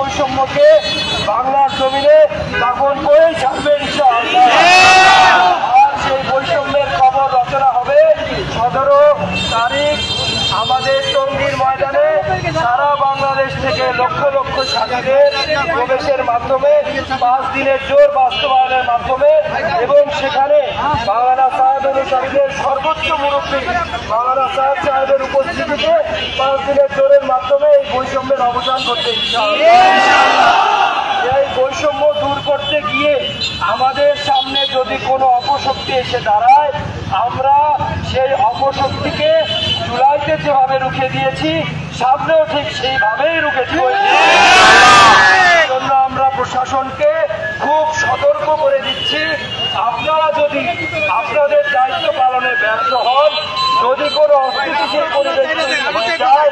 বৈষম্যকে বাংলার জমিনে দাফন করেই ছাড়বে ইনশাআল্লাহ। আর সেই বৈষম্যের খবর রচনা হবে 17 তারিখ আমাদের টঙ্গীর ময়দানে। সারা বাংলাদেশ থেকে লক্ষ লক্ষ ছাত্রীদের প্রবেশের মাধ্যমে 5 দিনের জোর বাস্তবায়নের মাধ্যমে এবং সেখানে মাওলানা সাহেব অনুসারীদের সর্বোচ্চ মুরব্বী মাওলানা সাহেবের উপস্থিতিতে 5 দিনের জোরের মাধ্যমে এই বৈষম্যের অবসান করতে ইনশাআল্লাহ। এই বৈষম্য দূর করতে গিয়ে আমাদের সামনে যদি কোনো অপশক্তি এসে দাঁড়ায়, আমরা সেই অপশক্তিকে জুলাইতে যেভাবে রুখে দিয়েছি সামনেও ঠিক সেইভাবেই রুখে দিয়েছি। জন্য আমরা প্রশাসনকে খুব সতর্ক করে দিচ্ছি, আপনারা যদি আপনাদের দায়িত্ব পালনে ব্যর্থ হন, যদি কোনো অস্থিতিশীল পরিবেশ হয়ে যায়,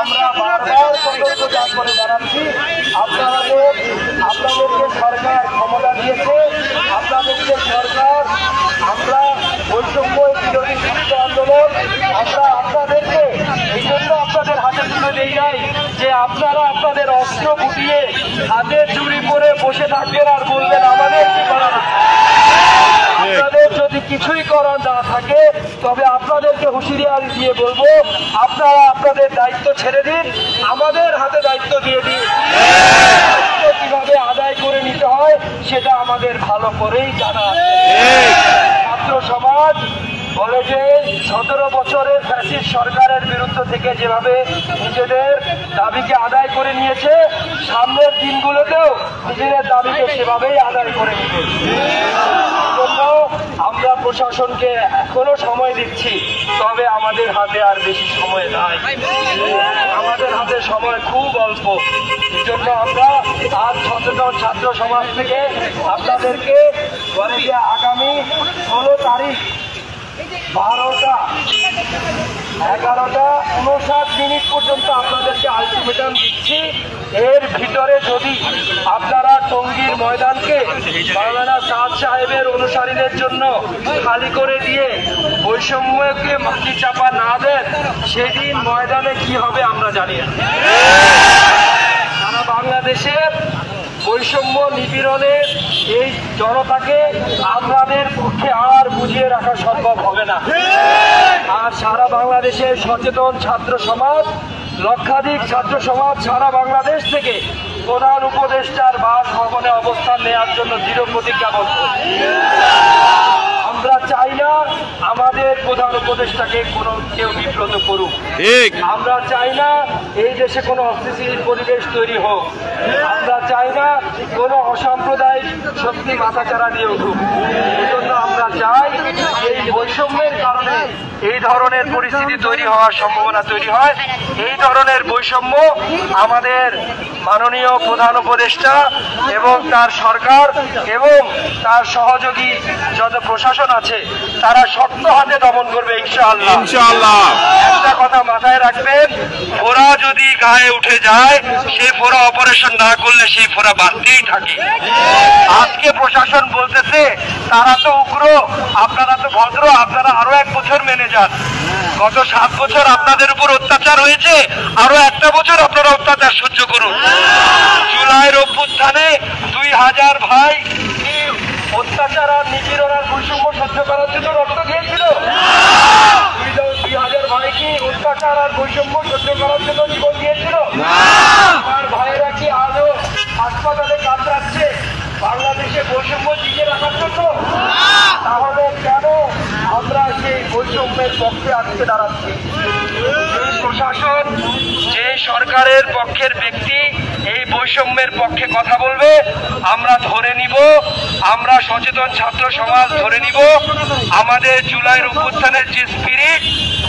আমরা বারবার সতর্ক করে জানাচ্ছি আপনাদেরকে সরকার ক্ষমতা দিয়েছে, আপনাদেরকে সরকার আমরা বৈষম্য বিরোধী ছাত্র আন্দোলন আমরা আপনাদেরকে এই জন্য আপনাদের হাতে তুলে দেই নাই যে আপনারা আপনাদের অস্ত্র গুটিয়ে হাতে চুরি করে বসে থাকবেন আর বলবেন আমাদের কি করার। আপনাদের যদি কিছুই করার না থাকে তবে আপনাদেরকে হুঁশিয়ারি দিয়ে বলবো, আপনারা আপনাদের দায়িত্ব ছেড়ে দিন, আমাদের হাতে দায়িত্ব দিয়ে দিন। কিভাবে আদায় করে নিতে হয় সেটা আমাদের ভালো করেই জানা আছে। ছাত্র সমাজ বলে যে 17 বছরের ফ্যাসিস্ট সরকারের বিরুদ্ধে থেকে যেভাবে নিজেদের দাবিকে আদায় করে নিয়েছে, সামনের দিনগুলোতেও নিজেদের দাবিকে সেভাবেই আদায় করে নিবে। জন্য আমরা প্রশাসনকে এখনো সময় দিচ্ছি, তবে আমাদের হাতে আর বেশি সময় নাই, আমাদের হাতে সময় খুব অল্প। এই জন্য আমরা আজ সচেতন ছাত্র সমাজ থেকে আপনাদেরকে বলে যে আগামী 16 তারিখ 12টা 11:59 পর্যন্ত আপনাদেরকে আলটিমেটাম দিচ্ছি। এর ভিতরে যদি আপনারা টঙ্গীর ময়দানকে মাওলানা সাহেবের অনুসারীদের জন্য খালি করে দিয়ে বৈষম্যকে মাটি চাপা না দেন, সেদিন ময়দানে কি হবে আমরা জানি না। সারা বাংলাদেশের বৈষম্য নিপীড়নের এই জনতাকে আমাদের পক্ষে আর বুঝিয়ে রাখা সম্ভব হবে না। আর সারা বাংলাদেশের সচেতন ছাত্র সমাজ, লক্ষাধিক ছাত্র সমাজ সারা বাংলাদেশ থেকে প্রধান উপদেষ্টার বাসভবনে অবস্থান নেওয়ার জন্য দৃঢ় প্রতিজ্ঞাবদ্ধ। আমরা চাই না আমাদের প্রধান উপদেষ্টাকে কোনো কেউ বিব্রত করুক, আমরা চাই না এই দেশে কোনো অস্থিতিশীল পরিবেশ তৈরি হোক, আমরা চাই না কোনো অসাম্প্রদায়িক শক্তি মাথাচাড়া দিয়ে উঠুক। এই জন্য আমরা চাই এই বৈষম্যের কারণে এই ধরনের পরিস্থিতি তৈরি হওয়ার সম্ভাবনা তৈরি হয়। এই ধরনের বৈষম্য আমাদের মাননীয় প্রধান উপদেষ্টা এবং তার সরকার এবং তার সহযোগী যত প্রশাসন আছে তারা শক্ত হাতে দমন করবে ইনশাআল্লাহ। একটা কথা মাথায় রাখবেন, ফোড়া যদি গায়ে উঠে যায়, সেই ফোড়া অপারেশন না করলে সেই ফোড়া বাড়তেই থাকে। আজকে প্রশাসন বলতেছে তারা তো উগ্র, আপনারা তো ভদ্র, আপনারা আরো 1 বছর মেনে যান। গত 7 বছর আপনাদের উপর অত্যাচার হয়েছে, আরো 1টা বছর আপনারা অত্যাচার সহ্য করুন। জুলাইয়ের অভ্যুত্থানে 2000 ভাই অত্যাচার আর নিপীড়ন আর বৈষম্য সহ্য করার জন্য রক্ত দিয়েছিল। 2000 ভাই কি অত্যাচার আর বৈষম্য সহ্য করার জন্য জীবন দিয়েছিল? আমার ভাইয়েরা কি আজও হাসপাতালে কাতরাচ্ছে বাংলাদেশে বৈষম্য টিকে রাখার জন্য? তাহলে কেন আমরা সেই বৈষম্যের পক্ষে আজকে দাঁড়াচ্ছি? প্রশাসন যে সরকারের পক্ষের ব্যক্তি এই বৈষম্যের পক্ষে কথা বলবে আমরা ধরে নিব, আমরা সচেতন ছাত্র সমাজ ধরে নিব। আমাদের জুলাইয়ের অভ্যুত্থানের যে স্পিরিট,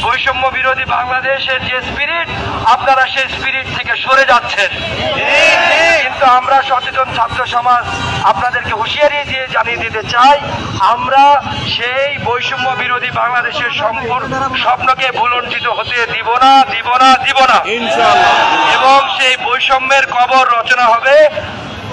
বৈষম্য বিরোধী বাংলাদেশের যে স্পিরিট, আপনারা সেই স্পিরিট থেকে সরে যাচ্ছেন। কিন্তু আমরা সচেতন ছাত্র সমাজ আপনাদেরকে হুঁশিয়ারি দিয়ে জানিয়ে দিতে চাই, আমরা সেই বৈষম্য বিরোধী বাংলাদেশের সম্পূর্ণ স্বপ্নকে ভুলুণ্ঠিত হতে দিব না, দিব না, দিব না ইনশাআল্লাহ। এবং সেই বৈষম্যের কবর রচনা হবে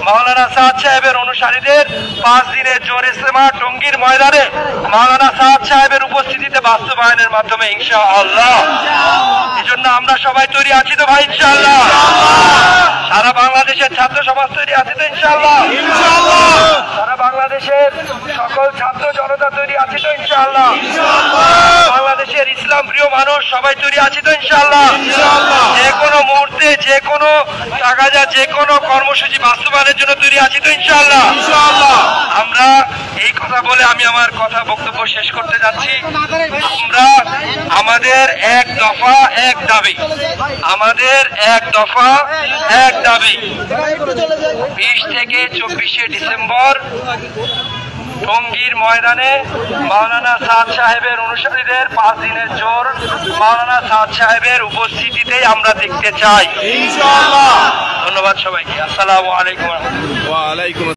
মাওলানা সাহেবের অনুসারীদের 5 দিনের জোর ইজতেমা টঙ্গীর ময়দানে মাওলানা সাহেবের উপস্থিতিতে বাস্তবায়নের মাধ্যমে ইনশাআল্লাহ। এই জন্য আমরা সবাই তৈরি আছি তো ভাই ইনশাআল্লাহ। সারা বাংলাদেশের ছাত্র সমাজ তৈরি আছে তো ইনশাআল্লাহ? সারা বাংলাদেশের সকল ছাত্র জনতা তৈরি আছে তো ইনশাআল্লাহ? বাংলাদেশের ইসলাম প্রিয় মানুষ সবাই তৈরি আছে তো ইনশাআল্লাহ? যে কোনো মুহূর্তে যে কোনো তাগাদা যে কোনো কর্মসূচি বাস্তবায়নের জন্য তৈরি আছি তো ইনশাআল্লাহ? আমরা এই কথা বলে আমি আমার বক্তব্য শেষ করতে যাচ্ছি। আমরা আমাদের এক দফা এক দাবি, আমাদের এক দফা এক দাবি 20 থেকে 24শে ডিসেম্বর টঙ্গীর ময়দানে মাওলানা সাদ সাহেবের অনুসারীদের 5 দিনের জোর মাওলানা সাদ সাহেবের উপস্থিতিতেই আমরা দেখতে চাই ইনশাআল্লাহ। ধন্যবাদ সবাইকে। আসসালামু আলাইকুম।